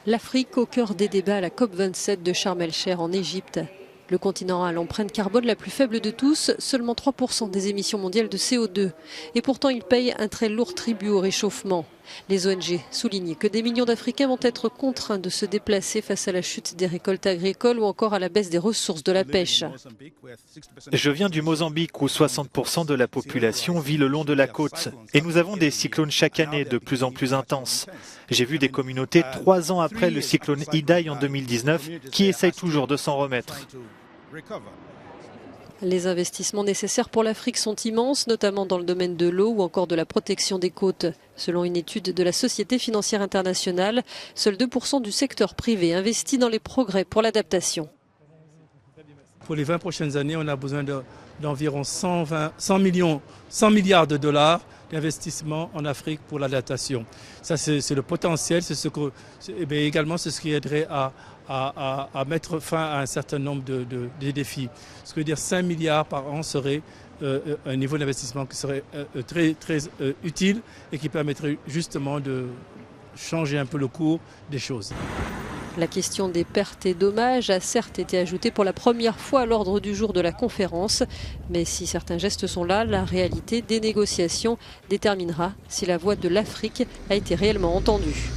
L'Afrique au cœur des débats à la COP27 de Sharm el-Sheikh en Égypte. Le continent a l'empreinte carbone la plus faible de tous, seulement 3% des émissions mondiales de CO2. Et pourtant, il paye un très lourd tribut au réchauffement. Les ONG soulignent que des millions d'Africains vont être contraints de se déplacer face à la chute des récoltes agricoles ou encore à la baisse des ressources de la pêche. Je viens du Mozambique où 60% de la population vit le long de la côte. Et nous avons des cyclones chaque année de plus en plus intenses. J'ai vu des communautés 3 ans après le cyclone Idai en 2019 qui essayent toujours de s'en remettre. Les investissements nécessaires pour l'Afrique sont immenses, notamment dans le domaine de l'eau ou encore de la protection des côtes. Selon une étude de la Société financière internationale, seuls 2% du secteur privé investit dans les progrès pour l'adaptation. Pour les 20 prochaines années, on a besoin d'environ 100 milliards de dollars d'investissement en Afrique pour l'adaptation. Ça, c'est le potentiel, également c'est ce qui aiderait à mettre fin à un certain nombre de défis. Ce qui veut dire 5 milliards par an serait un niveau d'investissement qui serait très utile et qui permettrait justement de changer un peu le cours des choses. La question des pertes et dommages a certes été ajoutée pour la première fois à l'ordre du jour de la conférence. Mais si certains gestes sont là, la réalité des négociations déterminera si la voix de l'Afrique a été réellement entendue.